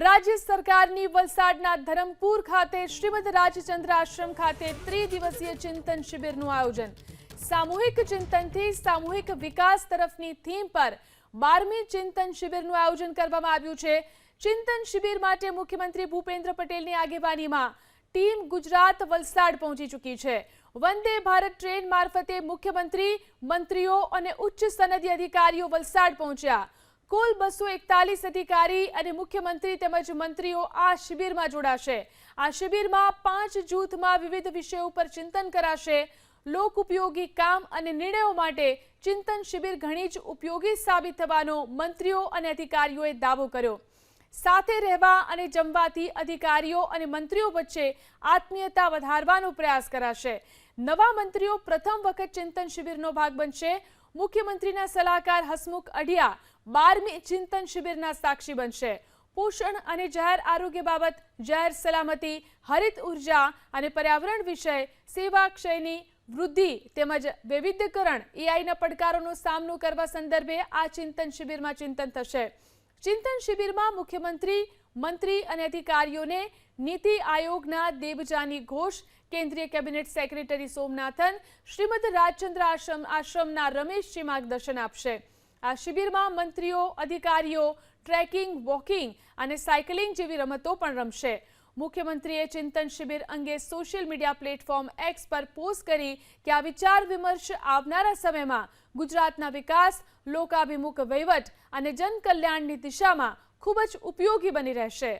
રાજ્ય સરકારની વલસાડના ધરમપુર ખાતે શ્રીમદ રાજચંદ્ર આશ્રમ ખાતે ત્રિદિવસીય ચિંતન શિબિરનું આયોજન। સામૂહિક ચિંતનથી સામૂહિક વિકાસ તરફની થીમ પર 12મી ચિંતન શિબિરનું આયોજન કરવામાં આવ્યું છે। ચિંતન શિબિર માટે મુખ્યમંત્રી ભૂપેન્દ્ર પટેલની આગેવાનીમાં ટીમ ગુજરાત વલસાડ પહોંચી ચૂકી છે। વંદે ભારત ટ્રેન મારફતે મુખ્યમંત્રી, મંત્રીઓ અને ઉચ્ચ સનદી અધિકારીઓ વલસાડ પહોંચ્યા। કુલ 241 અધિકારી અને મુખ્યમંત્રી તેમજ મંત્રીઓ આ શિબિરમાં જોડાશે। આ શિબિરમાં 5 જૂથમાં વિવિધ વિષયો પર ચિંતન કરાશે। લોક ઉપયોગી કામ અને નિર્ણયો માટે ચિંતન શિબિર ઘણી જ ઉપયોગી સાબિત થવાનો મંત્રીઓ અને અધિકારીઓએ દાવો કર્યો। સાથે રહેવા અને જમવાથી અધિકારીઓ અને મંત્રીઓ વચ્ચે આત્મીયતા વધારવાનો પ્રયાસ કરાશે। નવા મંત્રીઓ પ્રથમ વખત ચિંતન શિબિરનો ભાગ બનશે। મુખ્યમંત્રીના સલાહકાર હસમુખ અઢિયા 12મી ચિંતન શિબિરના સાક્ષી બનશે। પોષણ અને જાહેર આરોગ્ય બાબત, જાહેર સલામતી, હરિત ઉર્જા અને પર્યાવરણ વિષય, સેવા ક્ષયની વૃદ્ધિ તેમજ વૈવિધ્યકરણ, એઆઈના પડકારોનો સામનો કરવા સંદર્ભે આ ચિંતન શિબિરમાં ચિંતન થશે। ચિંતન શિબિરમાં મુખ્યમંત્રી, મંત્રી અને અધિકારીઓને નીતિ આયોગના દેબજાની ઘોષ, કેન્દ્રીય કેબિનેટ સેક્રેટરી સોમનાથન, શ્રીમદ રાજચંદ્ર આશ્રમના રમેશજી માર્ગદર્શન આપશે। આ શિબિરમાં મંત્રીઓ, અધિકારીઓ ટ્રેકિંગ, વોકિંગ અને સાયકલિંગ જેવી રમતો પણ રમશે। મુખ્યમંત્રીએ ચિંતન શિબિર અંગે સોશિયલ મીડિયા પ્લેટફોર્મ એક્સ પર પોસ્ટ કરી કે આ વિચાર વિમર્શ આવનારા સમયમાં ગુજરાતના વિકાસ, લોકાભિમુખ વહીવટ અને જનકલ્યાણની દિશામાં ખૂબ જ ઉપયોગી બની રહેશે।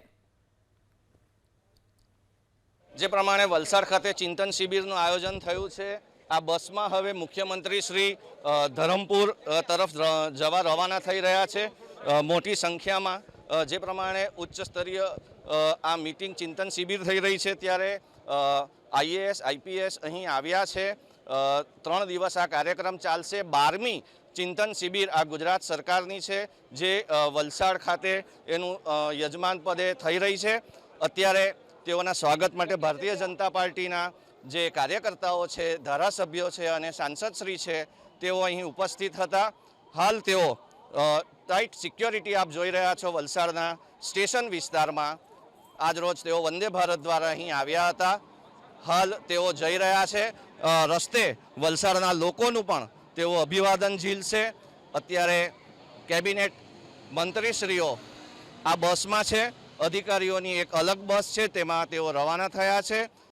જે પ્રમાણે વલસાડ ખાતે ચિંતન શિબિરનું આયોજન થયું છે, આ બસમાં હવે મુખ્યમંત્રી શ્રી ધરમપુર તરફ જવા રવાના થઈ રહ્યા છે મોટી સંખ્યામાં। જે પ્રમાણે ઉચ્ચ સ્તરીય આ મીટિંગ ચિંતન શિબિર થઈ રહી છે ત્યારે આઈએએસ, આઈપીએસ અહીં આવ્યા છે। 3 દિવસ આ કાર્યક્રમ ચાલશે। 12મી ચિંતન શિબિર આ ગુજરાત સરકારની છે, જે વલસાડ ખાતે એનું યજમાન પદે થઈ રહી છે। અત્યારે તેઓના સ્વાગત માટે ભારતીય જનતા પાર્ટીના જે કાર્યકર્તાઓ છે, ધારાસભ્યો છે અને સાંસદશ્રી છે, તેઓ અહીં ઉપસ્થિત હતા। હાલ તેઓ ટાઈટ સિક્યોરિટી આપ જોઈ રહ્યા છો વલસાડના સ્ટેશન વિસ્તારમાં। આજરોજ તેઓ વંદે ભારત દ્વારા અહીં આવ્યા હતા। હાલ તેઓ જઈ રહ્યા છે। રસ્તે વલસાડના લોકોનું પણ તેઓ અભિવાદન ઝીલશે। અત્યારે કેબિનેટ મંત્રીશ્રીઓ આ બસમાં છે, અધિકારીઓની એક અલગ બસ છે, તેમાં તેઓ રવાના થયા છે।